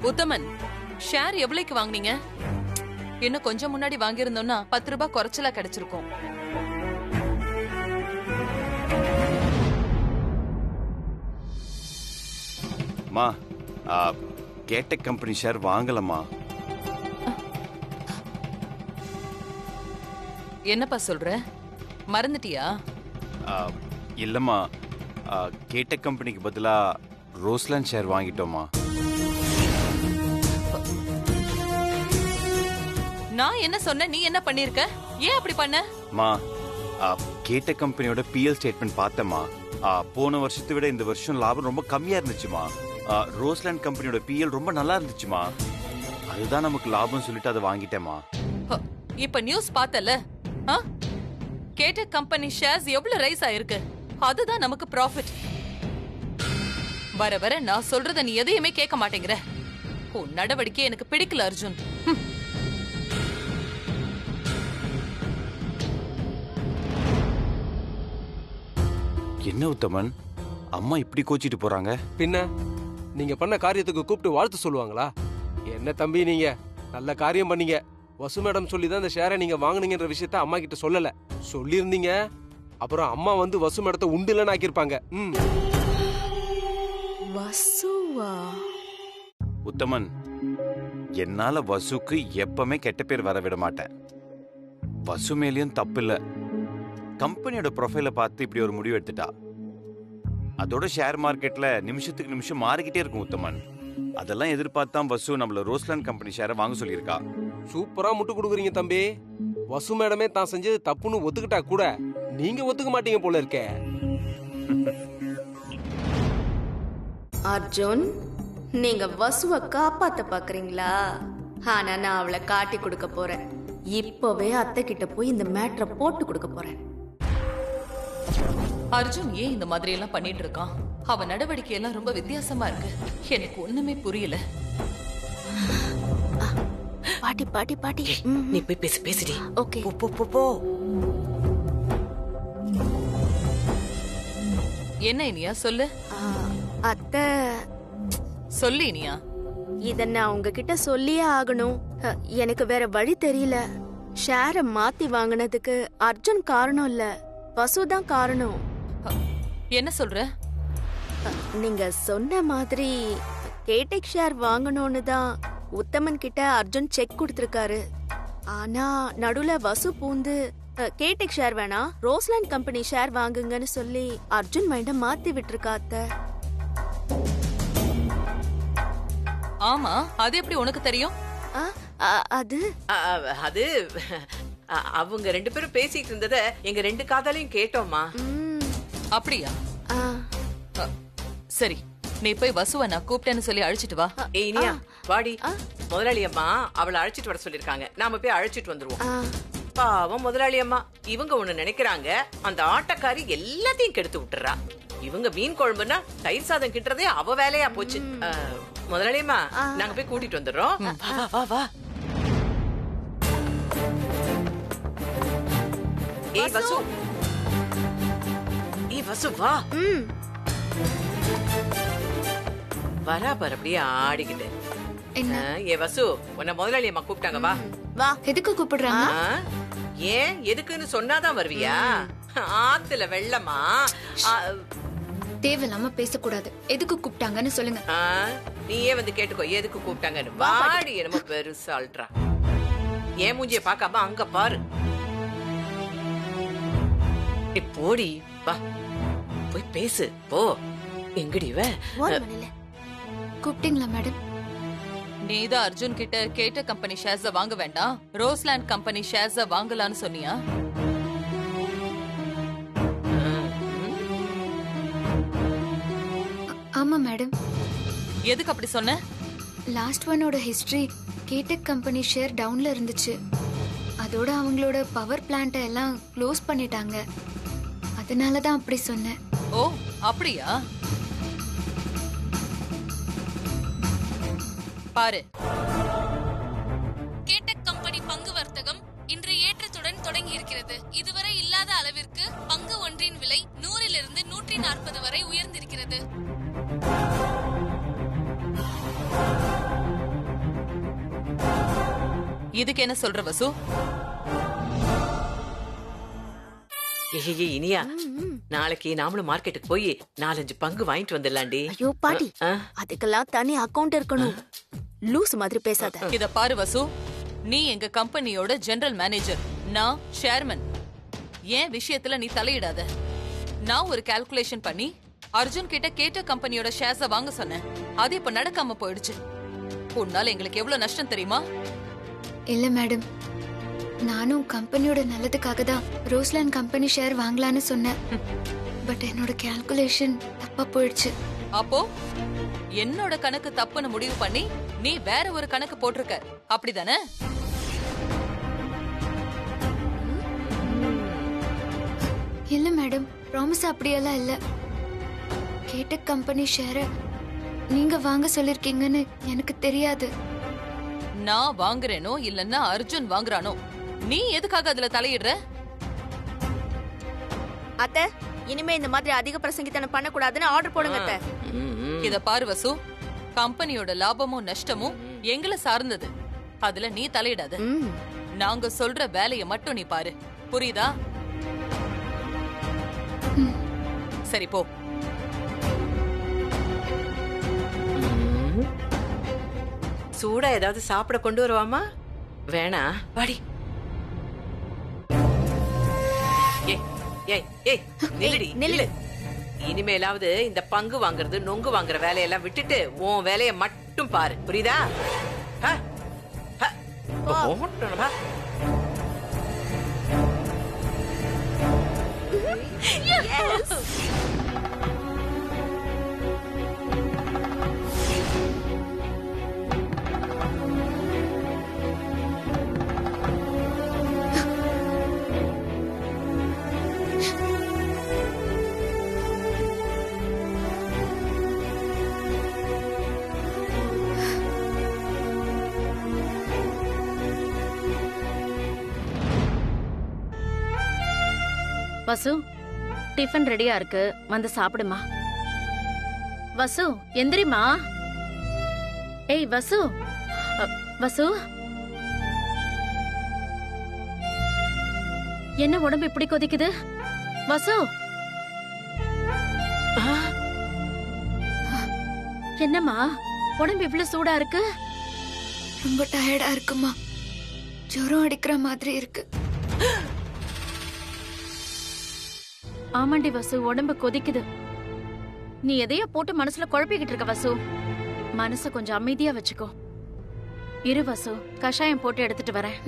உத்தமன், share எவ்வளவுக்கு வாங்குனீங்க? இன்னும் கொஞ்சம் முன்னாடி வாங்கியிருந்தோம்னா 10 ரூபாய் குறைச்சலா கிடைச்சிருக்கும். மா, கேட்டக் கம்பெனி ஷேர் வாங்கலமா. என்னப்பா சொல்ற? மறந்துட்டியா? இல்லம்மா, கேட்டக் கம்பெனிக்கு பதிலா ரோஸ்லாண்ட் ஷேர் வாங்கிட்டோமா. நான் என்ன சொன்ன, நீ என்ன பண்ணிருக்க? ஏன் அப்படி பண்ண? மா, கேட்டக் கம்பெனியோட பிஎல் ஸ்டேட்மெண்ட் பார்த்தமா. போன வருஷத்தை விட இந்த வருஷம் லாபம் ரொம்ப கம்மியா இருந்துச்சுமா. ரோஸ்லாண்ட் கம்பெனியோட பிஎல் ரொம்ப நல்லா இருந்துச்சுமா. அதுதான் நமக்கு லாபம் சொல்லிட்டு அதை வாங்கிட்டேமா. இப்ப நியூஸ் பார்த்தல, கேட்டக் கம்பெனி ஷேர்ஸ் எவ்வளவு ரைஸ் ஆயிருக்கு. அதுதான் நமக்கு ப்ராஃபிட். வர வர நான் சொல்றத நீ எதையுமே கேட்க மாட்டேங்கிற. உன் நடவடிக்கை எனக்கு பிடிக்கல அர்ஜுன். என்ன உத்தமன், அம்மா இப்படி கோச்சிட்டு போறாங்க? பின்ன நீங்க பண்ண காரியத்துக்கு கூப்பிட்டு வாழ்த்து சொல்லுவாங்களா? என்ன தம்பி, நீங்க நல்ல காரியம் பண்ணீங்க. வசு மேடம் சொல்லி தான் இந்த ஷேரை நீங்க வாங்குனீங்கன்ற விஷயத்த அம்மா கிட்ட சொல்லல. சொல்லியிருந்தீங்க, அப்புறம் அம்மா வந்து வசு மேடத்தை உண்டு இல்லைன்னு ஆக்கியிருப்பாங்க. உத்தமன், என்னால வசுக்கு எப்பவுமே கெட்ட பேர் வர விட மாட்டேன். வசு மேலேயும் தப்பு இல்ல. கம்பெனியோட ப்ரொஃபைல பார்த்து இப்படி ஒரு முடிவு எடுத்துட்டா. அதோட ஷேர் மார்க்கெட்ல நிமிஷத்துக்கு நிமிஷம் மாறிக்கிட்டே இருக்கும் உத்தமன். அதெல்லாம் எதிர்பார்த்தான் வசு நம்மள ரோஸ்லாண்ட் கம்பெனி ஷேரை வாங்க சொல்லியிருக்கா. சூப்பரா முட்டு கொடுக்குறீங்க தம்பி. வசு மேடமே தான் செஞ்சது தப்புன்னு ஒத்துக்கிட்டா கூட நீங்க ஒத்துக்க மாட்டீங்க போல இருக்கே. அர்ஜுன், நீங்க வசுவை காப்பாத்த பாக்குறீங்களா? ஆனா நான் அவளை காட்டி கொடுக்க போறேன். இப்பவே அத்தை கிட்ட போய் இந்த மேட்டரை போட்டு கொடுக்க போறேன். அர்ஜுன் ஏன் இந்த மாதிரி எல்லாம் பண்ணிட்டு இருக்கான்? அவன் நடவடிக்கை எல்லாம் ரொம்ப வித்தியாசமா இருக்கு. எனக்கு ஒண்ணுமே புரியல. பாட்டி பாட்டி பாட்டி, நீ போய் பேசிடி. ஓகே, போ போ போ. என்ன இனியா சொல்லு. அத்தை சொல்லு இனியா. இத நான் உங்ககிட்ட சொல்லியே ஆகணும். எனக்கு வேற வழி தெரியல. ஷேரை மாத்தி வாங்கினதுக்கு அர்ஜுன் காரணம் இல்ல, வசுதான் காரணம். என்ன சொல்ற? நீங்க சொன்ன மாதிரி கேட்டக் ஷேர் வாங்கணும்னு தான் உத்தமன் கிட்ட அர்ஜுன் செக் கொடுத்திருக்காரு. ஆனா நடுவுல வசு பூந்து கேட்டக் ஷேர் வேணா, ரோஸ்லாண்ட் கம்பெனி ஷேர் வாங்குங்கன்னு சொல்லி அர்ஜுன் மைண்ட மாத்தி விட்டுருக்கா அத்தை. ஆமா, அது எப்படி உனக்கு தெரியும்? அது அது அவங்க 2 பேரும் பேசிட்டு இருந்தத எங்க 2 காதாலையும் கேட்டோமா. அப்படியா? சரி, நீ போய் வசுவ நான் கூப்பிட்டேன்னு சொல்லி அழைச்சிட்டு வா. இனியா வாடி. முதலாளி அம்மா அவளை அழைச்சிட்டு வர சொல்லிருக்காங்க. நாம போய் அழைச்சிட்டு வந்துருவோம். பாவம் முதலாளி அம்மா, இவங்க ஒண்ணு நினைக்கிறாங்க, அந்த ஆட்டக்காரி எல்லாத்தையும் கெடுத்து விட்டுறா. இவங்க மீன் குழம்புனா தயிர் சாதம் கிட்டுறதே அவ வேலையா போச்சு. முதலாளி அம்மா, நாங்க போய் கூட்டிட்டு வந்துடுறோம். வா வா வா. ஏய் வசு, வசு வா. வரா பாரு அப்படியே ஆடிக்கிட்டு. ஏ வசு, உன்னை முதலாளி அம்மா கூப்பிட்டாங்க, வா வா. எதுக்கு கூப்பிடுறாங்க? ஏன் எதுக்குன்னு சொன்னாதான் வருவியா? ஆத்துல வெள்ளமா. தேவையில்லாம பேசக்கூடாது. எதுக்கு கூப்பிட்டாங்கன்னு சொல்லுங்க. நீயே வந்து கேட்டுக்கோ எதுக்கு கூப்பிட்டாங்கன்னு. வாடி, என்னமோ பெருசா அல்ட்ரா. ஏன் மூஞ்சிய பாக்காம அங்க பாரு. போடி, வா போய் பேசு போ. எங்கடி இவ? கூப்பிட்டீங்களா மேடம்? நீதான் அர்ஜுன் கிட்ட கேட்ட கம்பெனி ஷேர்ஸ வாங்க வேண்டாம், ரோஸ்லாண்ட் கம்பெனி ஷேர்ஸ வாங்கலான்னு சொன்னியா? ஆமா மேடம். எதுக்கு அப்படி சொன்ன? லாஸ்ட் ஒன்னோட ஹிஸ்டரி கேட்டக் கம்பெனி ஷேர் டவுன்ல இருந்துச்சு. அதோட அவங்களோட பவர் பிளான்ட் எல்லாம் க்ளோஸ் பண்ணிட்டாங்க. அதனால தான் அப்படி சொன்னேன். ஓ அப்படியா? பாரு, கேட்டக் கம்பெனி பங்கு வர்த்தகம் இன்று ஏற்றத்துடன் தொடங்கி இருக்கிறது. இதுவரை இல்லாத அளவிற்கு பங்கு ஒன்றின் விலை 100 140 வரை உயர்ந்திருக்கிறது. இதுக்கு என்ன சொல்ற வசு? ஏய் இனியா, நாளைக்கு நாமளும் மார்க்கெட்டுக்கு போய் 4-5 பங்கு வாங்கிட்டு வந்துடலாண்டி. ஐயோ பாட்டி, ஆ? அதுக்கெல்லாம் தனி அக்கவுண்ட் இருக்கணும். லூஸ் மாதிரி பேசாத. இத பாரு வசு, நீ எங்க கம்பெனியோட ஜெனரல் மேனேஜர், நான் சேர்மன். ஏன் விஷயத்துல நீ தலையிடாத. நான் ஒரு கால்குலேஷன் பண்ணி அர்ஜுன் கிட்ட கேட்ட கம்பெனியோட ஷேர்ஸ வாங்க சொன்னேன். அது இப்ப நடக்காம போயிடுச்சு. உன்னால எங்களுக்கு எவ்வளவு நஷ்டம் தெரியுமா? இல்ல மேடம், நானும் கம்பெனியோட நல்லதுக்காக தான் ரோஸ்லாண்ட் கம்பெனி ஷேர் வாங்கலான்னு சொன்னேன். பட் என்னோட கால்குலேஷன் தப்பா போயிடுச்சு. அப்போ என்னோட கணக்கு தப்புன்னு முடிவு பண்ணி நீ வேற ஒரு கணக்கு போட்டிருக்க, அப்படிதானே? இல்ல மேடம், ப்ராமிஸ் அப்படியெல்லாம் இல்ல. கேட்ட கம்பெனி ஷேர நீங்க வாங்க சொல்லிருக்கீங்கன்னு எனக்கு தெரியாது. நான் வாங்குறேனோ இல்லன்னா அர்ஜுன் வாங்குறானோ, நீ எதுக்காக அதுல தலையிடுற? அத்தை, இனிமே இந்த மாதிரி அதிக பிரசங்கித்தனம் பண்ணக்கூடாதுன்னு ஆர்டர் போடுங்க அத்தை. இத பாரு வசு, கம்பெனியோட லாபமும் நஷ்டமும் எங்களை சார்ந்தது. அதுல நீ தலையிடாத. நாங்க சொல்ற வேலைய மட்டும் நீ பாரு, புரியுதா? சரி போ. சூடா ஏதாவது சாப்பிட கொண்டு வருவாமா? வேணா வாடி. ஏய் ஏய் ஏய் நில்லுடி, நில்லு. இனிமேலாவது இந்த பங்கு வாங்குறது நொங்கு வாங்குற வேலையெல்லாம் விட்டுட்டு உன் வேலைய மட்டும் பாரு, புரியுதா? ஓட்டணுமா? வசு, டிஃபன் ரெடியா இருக்கு, வந்து சாப்பிடுமா. வசு எந்திரிமா. ஏய் வசு, வசு என்ன உடம்பு இப்படி கொதிக்குது? வசு என்னம்மா உடம்பு இவ்வளவு சூடா இருக்கு? ரொம்ப டயர்டா இருக்குமா, ஜுரம் அடிக்கிற மாதிரி இருக்கு. ஆமாண்டி வசு, உடம்பு கொதிக்குது. நீ எதையோ போட்டு மனசுல குழப்பிக்கிட்டு இருக்க வசு. மனச கொஞ்சம் அமைதியா வச்சுக்கோ. இரு வசு, கஷாயம் போட்டு எடுத்துட்டு வரேன்.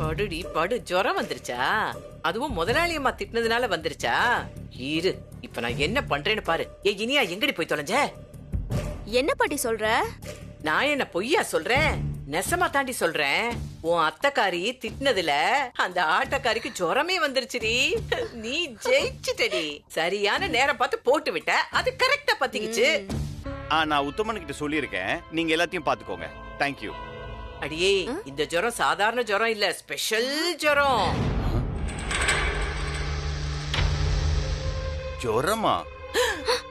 படுடி படு. ஜுரம் வந்துருச்சா? அதுவும் முதலாளி அம்மா திட்டினதுனால வந்துருச்சா? இரு, இப்ப நான் என்ன பண்றேன்னு பாரு. ஏ இனியா, எங்கடி போய் தொலைஞ்ச? என்ன பாட்டி சொல்ற? நான் என்ன பொய்யா சொல்றேன்? நெசமா தாண்டி சொல்றேன். உன் அத்தைக்காரி திட்டினதுல அந்த ஆட்டக்காரிக்கு ஜுரமே வந்துருச்சுடி. நீ ஜெயிச்சுட்டடி. சரியான நேரம் பார்த்து போட்டு விட்ட, அது கரெக்டா பத்திக்கிச்சு. நான் உத்தமன் கிட்ட சொல்லியிருக்கேன், நீங்க எல்லாத்தையும் பாத்துக்கோங்க. தேங்க்யூ. அடியே, இந்த ஜுரம் சாதாரண ஜுரம் இல்ல, ஸ்பெஷல் ஜுரம். ஜுரமா?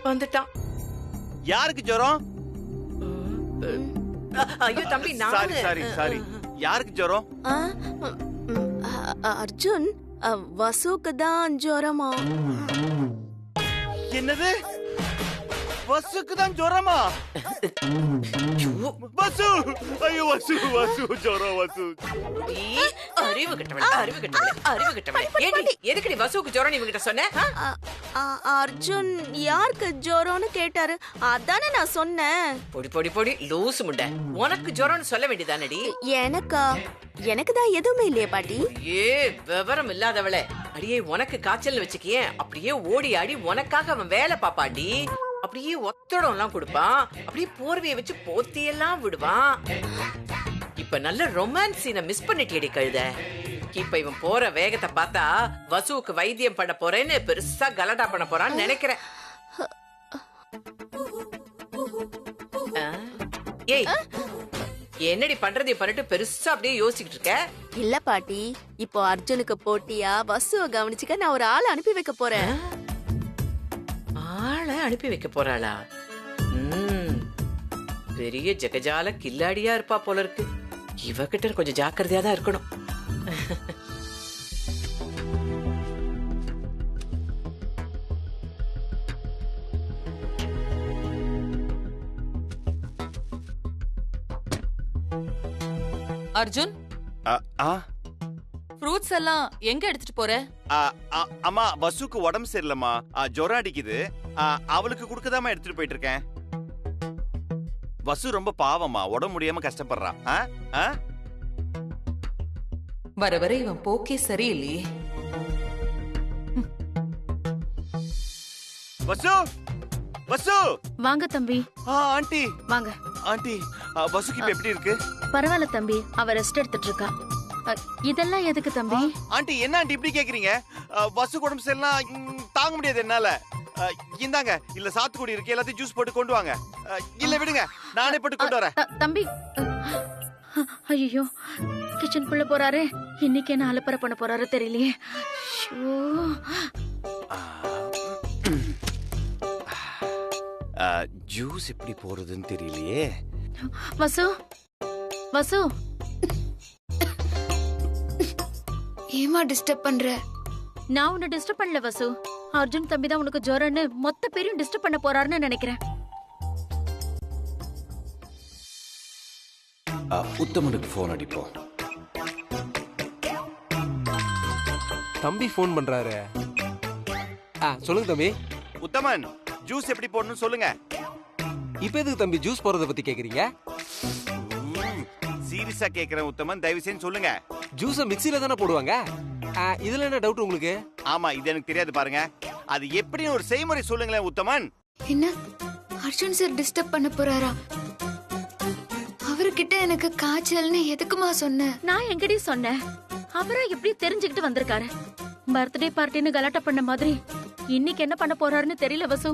வந்துட்டான். யாருக்கு ஜுரம்? ஐயோ தம்பி, சாரி சாரி சாரி. யாருக்கு ஜுரம்? அர்ஜுன், வசுக்கு தான் ஜுரமா? என்னது? வசுக்கு தான் ஜுரமா? வசு, ஐயோ வசு, வசு ஜுரம் வசு. அறிவு கட்டவளே, அறிவு கட்டவளே, அறிவு கட்டவளே. ஏடி, எதுக்குடி வசுக்கு ஜுரம் இவங்கிட்ட சொன்ன? அர்ஜுன் யாருக்கு ஜுரம்னு கேட்டாரு, அதானே நான் சொன்னேன். பொடி பொடி பொடி லூசு முண்டை. உனக்கு ஜுரம்னு சொல்ல வேண்டியதானடி? எனக்கா? எனக்கு தான் எதுவுமே இல்லையே பாட்டி. ஏ விவரம் இல்லாதவளே. அடியே, உனக்கு காய்ச்சல் வச்சுக்கியே, அப்படியே ஓடி ஆடி உனக்காக அவன் வேலை பாப்பாண்டி. அப்படியே ஒத்தடம் எல்லாம் கொடுப்பான், அப்படியே போர்வையை வச்சு போத்தியெல்லாம் விடுவான். இப்ப நல்ல ரொமான்ஸ் சீனை மிஸ் பண்ணிட்டேடி கழுத. இப்ப இவன் போற வேகத்தை பார்த்தா வசுவுக்கு வைத்தியம் பண்ண போறேன்னு பெருசா கலடா பண்ண போறான்னு நினைக்கிறேன். ஏய், என்னடி பண்றது பண்ணிட்டு பெருசா அப்படியே யோசிச்சுட்டு இருக்க? இல்ல பாட்டி, இப்போ அர்ஜுனுக்கு போட்டியா வசுவை கவனிச்சுக்க நான் ஒரு ஆளை அனுப்பி வைக்க போறேன். ஆளை அனுப்பி வைக்க போறாளா? பெரிய ஜெகஜால கில்லாடியா இருப்பா போல இருக்கு. இவகிட்ட கொஞ்சம் ஜாக்கிரதையா தான் இருக்கணும். அர்ஜுன், ஆ, ஆ, ஃப்ரூட்ஸ் எல்லாம் எங்க எடுத்துட்டு போற? ஆ, ஆ, அம்மா வசுக்கு உடம்பு சரியில்லம்மா. ஜுரம் அடிக்குது. அவளுக்கு கொடுக்கதாம்மா எடுத்துட்டு போயிட்டு இருக்கேன். வசு ரொம்ப பாவம்மா, உடம்பு முடியாம கஷ்டப்படுறா. வர வர இவன் போக்கே சரியில்லையே. வசு, வசு. வாங்க தம்பி, ஆண்டி, வாங்க. ஆண்டி, வசுக்கு இப்ப எப்படி இருக்கு? பரவாயில்ல தம்பி, அவ ரெஸ்ட் எடுத்துட்டு இருக்கா. இதெல்லாம் எதுக்கு தம்பி? ஆண்டி, என்ன ஆண்டி இப்படி கேக்குறீங்க? வசு உடம்பு சரியில்லாம் தாங்க முடியாது என்னால. இந்தாங்க, இல்ல சாத்துக்குடி இருக்கு, எல்லாத்தையும் ஜூஸ் போட்டு கொண்டு வாங்க. இல்ல விடுங்க, நானே போட்டு கொண்டு வரேன். தம்பி, ஐயோ, கிச்சனுக்குள்ள போறாரு. இன்னைக்கு என்ன அலப்பற பண்ண போறாரு தெரியலையே. ஜூஸ் எப்படி போறதுன்னு தெரியலையே. வசு, வசு, ஏமா டிஸ்டர்ப் பண்ற? நான் உன்னை டிஸ்டர்ப் பண்ணல வசு. அர்ஜுன் தம்பி தான் உனக்கு ஜுரம்னு மொத்த பேரையும் டிஸ்டர்ப் பண்ண போறாருன்னு நினைக்கிறேன். உத்தமனுக்கு போன் அடிப்போம். தம்பி ஃபோன் பண்றாரு. சொல்லுங்க தம்பி. உத்தமன், ஜூஸ் எப்படி போடணும்னு சொல்லுங்க. இப்ப எதுக்கு தம்பி ஜூஸ் போறத பத்தி கேக்குறீங்க? சீரியஸா கேக்குறேன் உத்தமன், தயவு செஞ்சு சொல்லுங்க. ஜூஸ மிக்ஸில தானே போடுவாங்க. இதுல என்ன டவுட் உங்களுக்கு? ஆமா, இது எனக்கு தெரியாது பாருங்க. அது எப்படின்னு ஒரு செய்முறை சொல்லுங்களேன் உத்தமன். என்ன அர்ஜுன் சார் டிஸ்டர்ப் பண்ண போறாரா? அவர்கிட்ட எனக்கு காய்ச்சல்னு எதுக்குமா சொன்ன? நான் எங்கடி சொன்னேன்? அவரா எப்படி தெரிஞ்சுக்கிட்டு வந்திருக்காரு? பர்த்டே பார்ட்டின்னு கலாட்டா பண்ண மாதிரி இன்னைக்கு என்ன பண்ண போறாருன்னு தெரியல வசு.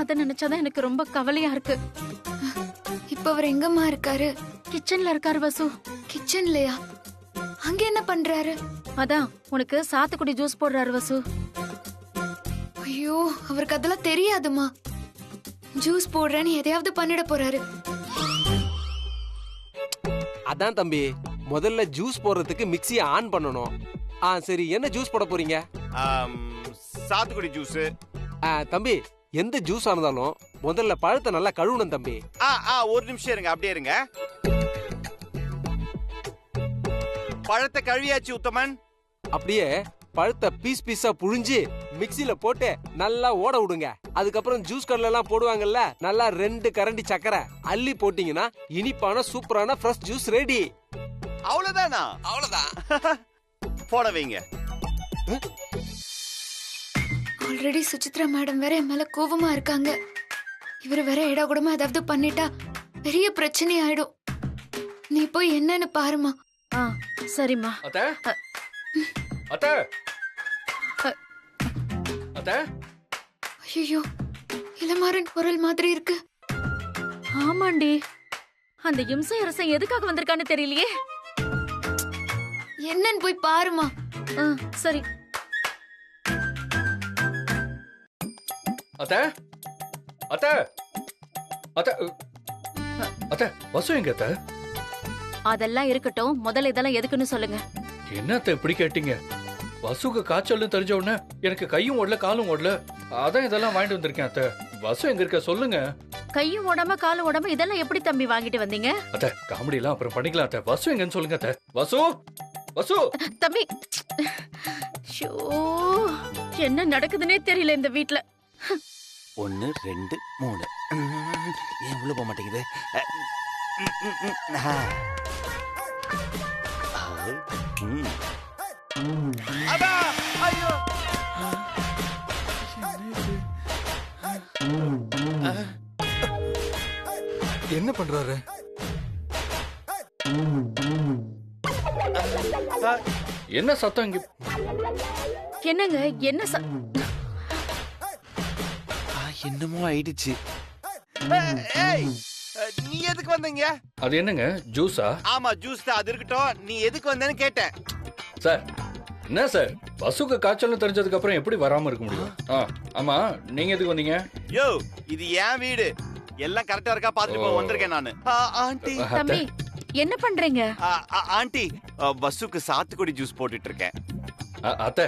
அத நினைச்சாதான் எனக்கு ரொம்ப கவலையா இருக்கு. இப்ப அவர் எங்கம்மா இருக்காரு? கிச்சன்ல இருக்காரு வசு. கிச்சன்லயா? அங்க என்ன பண்றாரு? அதான் உனக்கு சாத்துக்குடி ஜூஸ் போடுறாரு வசு. ஐயோ, அவருக்கு அதெல்லாம் தெரியாதுமா. ஜூஸ் போடுறேன்னு எதையாவது பண்ணிட போறாரு. அதான் தம்பி, முதல்ல ஜூஸ் போடுறதுக்கு மிக்ஸியை ஆன் பண்ணணும். சரி, என்ன ஜூஸ் போட போறீங்க? சாத்துக்குடி ஜூஸ். தம்பி, எந்த ஜூஸ் இருந்தாலும் முதல்ல பழத்தை நல்லா கழுவணும் தம்பி. ஒரு நிமிஷம் இருங்க, அப்படியே இருங்க. பழத்தை கழுவியாச்சு உத்தமன். அப்படியே பழத்தை பீஸ் பீஸா புழிஞ்சு மிக்ஸில போட்டு நல்லா ஓட விடுங்க. அதுக்கப்புறம் ஜூஸ் கடல எல்லாம் போடுவாங்கல்ல, நல்லா 2 கரண்டி சக்கரை அள்ளி போட்டீங்கன்னா இனிப்பான சூப்பரான ஃப்ரெஷ் ஜூஸ் ரெடி. அவ்வளவுதானா? அவ்வளவுதான். போட வைங்க. ஆல்ரெடி சுசித்ரா மேடம் வேற என் மேல கோவமா இருக்காங்க. இவரு வேற ஏடா கூடமா ஏதாவது பண்ணிட்டா பெரிய பிரச்சனை ஆயிடும். நீ போய் என்னன்னு பாருமா. சரிம்மா. அத்தை, அத்தை, அத்தை. ஐயோ, இளமாறன் குரல் மாதிரி இருக்கு. ஆமாண்டி, அந்த இம்சை அரசன் எதுக்காக வந்திருக்கான்னு தெரியலையே. என்னன்னு போய் பாருமா. சரி. அத்தை, அத்தை, அத்தை, அத்தை, வசு எங்க அத்தை? அதெல்லாம் இருக்கட்டும், முதல்ல இதெல்லாம் எதுக்குன்னு சொல்லுங்க. என்னத்த இப்படி கேட்டீங்க? வசுக்கு காய்ச்சல்னு தெரிஞ்ச உடனே எனக்கு கையும் ஓடல காலும் ஓடல. அதான் இதெல்லாம் வாங்கிட்டு வந்திருக்கேன் அத்தை. வசு எங்க இருக்க சொல்லுங்க. கையும் ஓடாம காலும் ஓடாம இதெல்லாம் எப்படி தம்பி வாங்கிட்டு வந்தீங்க? அத்தை, காமெடி எல்லாம் அப்புறம் பண்ணிக்கலாம் அத்தை. வசு எங்கன்னு சொல்லுங்க அத்தை. வசு, வசு. தம்பி, ஷோ, என்ன நடக்குதுன்னே தெரியல இந்த வீட்ல. 1 2 3. ஏன் உள்ள போக மாட்டேங்குது? என்ன பண்றாரு? என்ன சத்தம் இங்க? என்னங்க, என்ன என்னமோ ஆயிடுச்சு. நீ எதுக்கு வந்தீங்க? அது என்னங்க, ஜூஸா? ஆமா, ஜூஸ் தான். அது இருக்கட்டும், நீ எதுக்கு வந்தேன்னு கேட்டேன். சார், என்ன சார், வசுக்கு காய்ச்சல்னு தெரிஞ்சதுக்கு அப்புறம் எப்படி வராம இருக்க முடியும்? ஆமா, நீங்க எதுக்கு வந்தீங்க? யோ, இது என் வீடு. எல்லாம் கரெக்டா இருக்கா பாத்துட்டு போ வந்திருக்கேன் நானு. ஆண்டி தம்பி என்ன பண்றீங்க? ஆண்டி வசுக்கு சாத்துக்குடி ஜூஸ் போட்டுட்டு இருக்கேன். அத்தை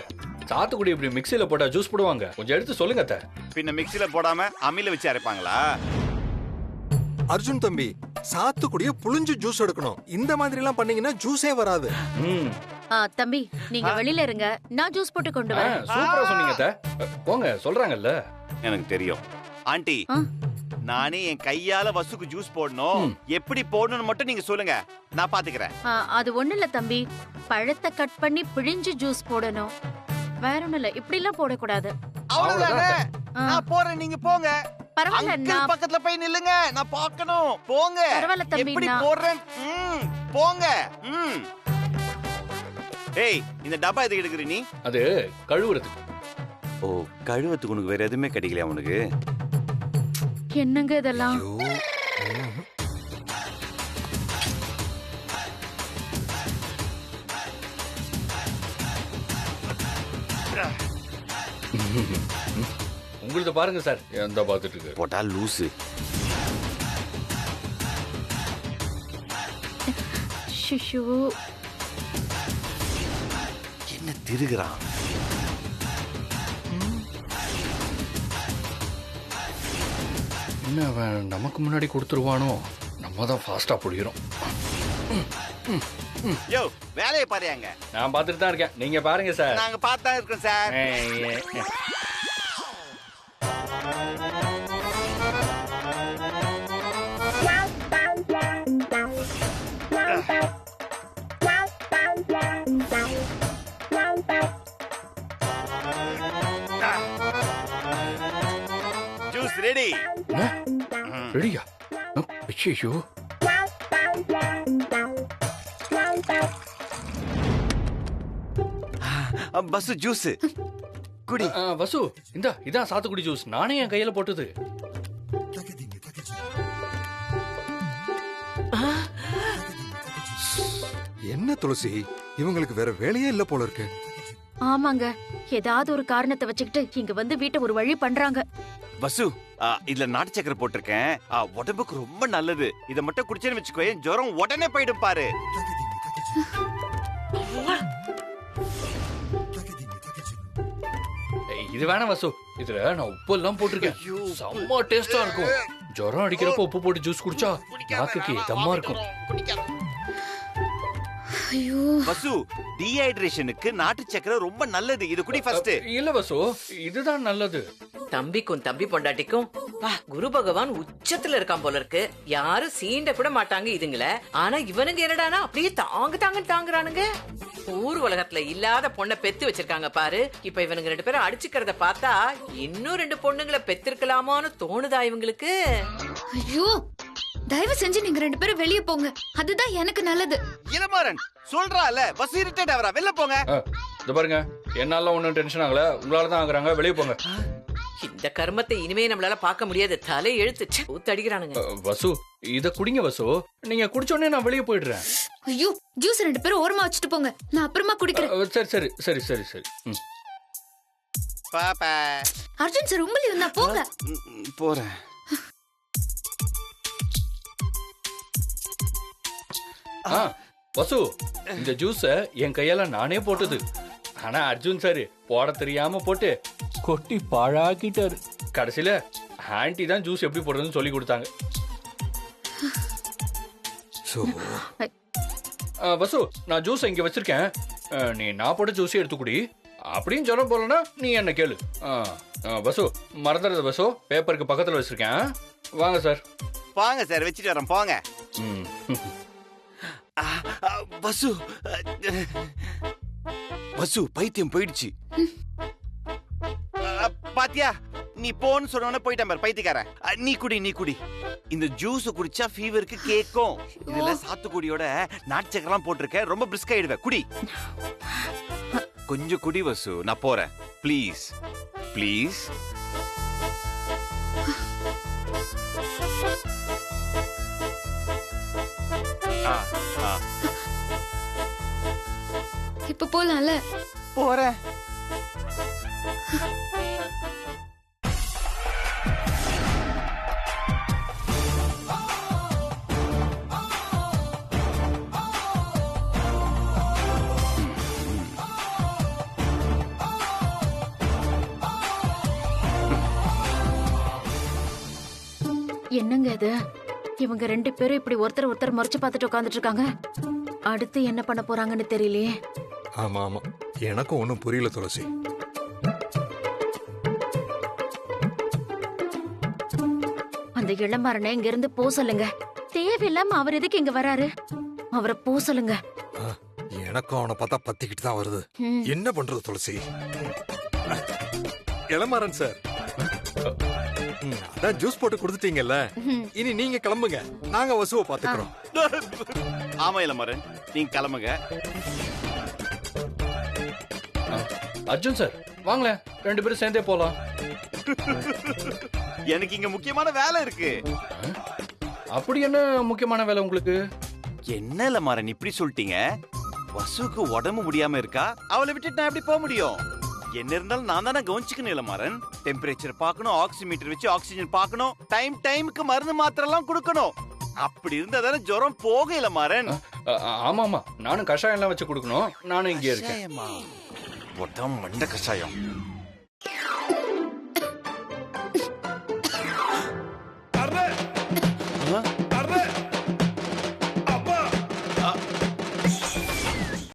சாத்துக்குடி இப்படி மிக்ஸில போட்டா ஜூஸ் போடுவாங்க, கொஞ்சம் எடுத்து சொல்லுங்க அத்தை. பின்ன மிக்ஸில போடாம அம்மியில வச்சு அரைப்பாங்களா? அர்ஜுன் தம்பி, சாத்துக்குடிய புளிஞ்சு ஜூஸ் எடுக்கணும். இந்த மாதிரி எல்லாம் பண்ணீங்கன்னா ஜூஸே வராது. தம்பி நீங்க வெளியில இருங்க, நான் ஜூஸ் போட்டு கொண்டு வரேன். சூப்பரா சொன்னீங்க அத்தை. போங்க, சொல்றாங்கல்ல. எனக்கு தெரியும் ஆண்டி. நானே என் கையால வசுக்கு ஜூஸ் போடணும். எப்படி போடணும்னு மட்டும் நீங்க சொல்லுங்க, நான் பாத்துக்கிறேன். அது ஒண்ணு இல்ல தம்பி, பழத்தை கட் பண்ணி பிழிஞ்சு ஜூஸ் போடணும். வேற ஒண்ணு இல்ல, இப்படி எல்லாம் போடக்கூடாது. அவ்வளவுதானே? நான் போறேன், நீங்க போங்க. பரவாயில்ல, அங்கிள் பக்கத்துல போய் நில்லுங்க, நான் பார்க்கணும். போங்க. பரவாயில்ல தம்பி, எப்படி போறேன்? போங்க. ஏய், இந்த டப்பா எதுக்கு எடுக்குற நீ? அது கழுவுறதுக்கு. ஓ, கழுவத்துக்கு உனக்கு வேற எதுவுமே கிடைக்கலையா உனக்கு? என்னங்க இதெல்லாம்? உங்களுக்கு பாருங்க சார், எந்த பாத்துட்டு இருக்கு. போட்டா லூசு. ஷிஷு என்ன திருகுறான்? என்ன அவன் நமக்கு முன்னாடி கொடுத்துருவானோ? நம்ம தான் ஃபாஸ்டா புடிக்கிறோம். யோ, வேலையை பாருங்க. நான் பார்த்துட்டு தான் இருக்கேன், நீங்க பாருங்க சார். நாங்க பார்த்தா இருக்கோம் சார். Juice ready. ரெடியா? ஐயோ, பஸ் ஜூஸ் குடி. வசு இதான் சாத்துக்குடி ஜூஸ், நானே என் கையில போட்டது. என்ன துளசி, இவங்களுக்கு வேற வேலையே இல்ல போல இருக்கு. ஆமாங்க, ஏதாவது ஒரு காரணத்தை வச்சுக்கிட்டு இங்க வந்து வீட்டை ஒரு வழி பண்றாங்க. வசு, இதுல நாட்டு சக்கரை போட்டிருக்கேன். உடம்புக்கு ரொம்ப நல்லது. இத மட்டும் குடிச்சேன்னு வச்சுக்கோ, ஜுரம் உடனே போயிடும் பாரு. இது வேணாம் வசு, இதுல நான் உப்பு எல்லாம் போட்டிருக்கேன். செம்ம டேஸ்டா இருக்கும். ஜுரம் அடிக்கிறப்ப உப்பு போட்டு ஜூஸ் குடிச்சா நாக்குக்கு இதமா இருக்கும். ஐயோ வசு, டீஹைட்ரேஷனுக்கு நாட்டு சக்கரை ரொம்ப நல்லது. இது குடி ஃபர்ஸ்ட். இல்ல வசு, இதுதான் நல்லது. தம்பிக்கும் தம்பி பொண்டாட்டிக்கும் குரு பகவான் உச்சத்துல இருக்கான் போல இருக்கு. யாரும் சீண்ட கூட மாட்டாங்க இதுங்கள. ஆனா இவனுங்க என்னடானா அப்படியே தாங்கன்னு தாங்குறானுங்க. ஊர் உலகத்துல இல்லாத பொண்ணை பெத்து வச்சிருக்காங்க பாரு. இப்ப இவனுங்க 2 பேரும் அடிச்சுக்கிறத பார்த்தா இன்னும் 2 பொண்ணுங்களை பெத்திருக்கலாமான்னு தோணுதா இவங்களுக்கு? ஐயோ, தயவு செஞ்சு நீங்க 2 பேரும் வெளியே போங்க, அதுதான் எனக்கு நல்லது. இளமாறன் சொல்றால, வசு இரிட்டேட் ஆவறா, வெளிய போங்க. இத பாருங்க, என்னால ஒண்ணும் டென்ஷன் ஆகல, உங்களால தான் ஆகுறாங்க, வெளிய போங்க. இந்த கர்மத்தை இனிமே நம்மளால பார்க்க முடியாது. தலை எழுத்து ஊத்தடிக்கிறானுங்க. வசு, இத குடிங்க வசு. நீங்க குடிச்ச உடனே நான் வெளிய போயிடுறேன். ஐயோ, ஜூஸ் 2 பேரும் ஓரமா வச்சுட்டு போங்க, நான் அப்புறமா குடிக்கிறேன். சரி. பாப்பா. அர்ஜுன் சார், உங்களே வந்தா போங்க. போறேன். வசு, இந்த ஜூஸ என் கையால நானே போட்டது. ஆனா அர்ஜுன் சார் போட தெரியாம போட்டு கொட்டி பாழாக்கிட்டாரு. கடைசியில ஆன்ட்டி தான் ஜூஸ் எப்படி போடுறதுன்னு சொல்லி கொடுத்தாங்க. வசு, நான் ஜூஸ் இங்க வச்சிருக்கேன். நீ நான் போட்ட ஜூஸ் எடுத்து குடி. அப்படின்னு சொல்ல போலனா நீ என்ன கேளு. வசு, மறந்துடுறது வசு, பேப்பருக்கு பக்கத்துல வச்சிருக்கேன். வாங்க சார். வாங்க சார், வச்சிட்டு வரேன், போங்க. வசு, வசு பைத்தியம் போயிடுச்சு. பாத்தியா, நீ போன்னு சொன்ன போயிட்டேன் பாரு பைத்தியக்காரன். நீ குடி. இந்த ஜூஸ் குடிச்சா ஃபீவருக்கு கேக்கும். இதுல சாத்துக்குடியோட நாட்டு சக்கரெல்லாம் போட்டிருக்க, ரொம்ப பிரிஸ்க் ஆயிடுவேன். குடி, கொஞ்சம் குடி வசு, நான் போறேன். ப்ளீஸ். இப்ப போலாம்ல? போறேன். என்னங்க இது இவங்க 2 பேரும் இப்படி ஒருத்தர் ஒருத்தர் முறைச்சு பார்த்துட்டு உட்காந்துட்டு இருக்காங்க. அடுத்து என்ன பண்ண போறாங்கன்னு தெரியலையே. ஆமா ஆமா, எனக்கும் ஒன்றும் புரியல துளசி. அந்த இளமாறனை இங்க இருந்து போ சொல்லுங்க. தேவையில்லாம அவர் எதுக்கு இங்க வராரு? அவரை போ சொல்லுங்க. எனக்கும் அவனை பார்த்தா பத்திக்கிட்டு தான் வருது. ம். என்ன பண்றது துளசி? இளமாறன் சார், அதான் ஜூஸ் போட்டு கொடுத்துட்டீங்கல்ல, இனி நீங்க கிளம்புங்க, நாங்க வசுவை பாத்துக்கிறோம். ஆமா இளமரன், நீங்க கிளம்புங்க. அர்ஜுன் சார் வாங்களேன், 2 பேரும் சேர்ந்தே போலாம். எனக்கு இங்க முக்கியமான வேலை இருக்கு. அப்படி என்ன முக்கியமான வேலை உங்களுக்கு? என்ன இளமரன் இப்படி சொல்லிட்டீங்க? வசுக்கு உடம்பு முடியாம இருக்கா, அவளை விட்டுட்டு நான் எப்படி போக முடியும்? என்ன இருந்தாலும் நான் தானே கவனிச்சுக்கணும் இளமரன். டெம்பரேச்சர் பார்க்கணும், ஆக்சிமீட்டர் வச்சு ஆக்சிஜன் பார்க்கணும், டைமுக்கு மருந்து மாத்திரை எல்லாம் கொடுக்கணும். அப்படி இருந்தா தானே ஜுரம் போக இளமரன். ஆமா ஆமா, நானும் கஷாயம் எல்லாம் வச்சு கொடுக்கணும். நானும் இங்கே இருக்கேன். கஷாயமா? உடம்பு மண்ட கஷாயம்.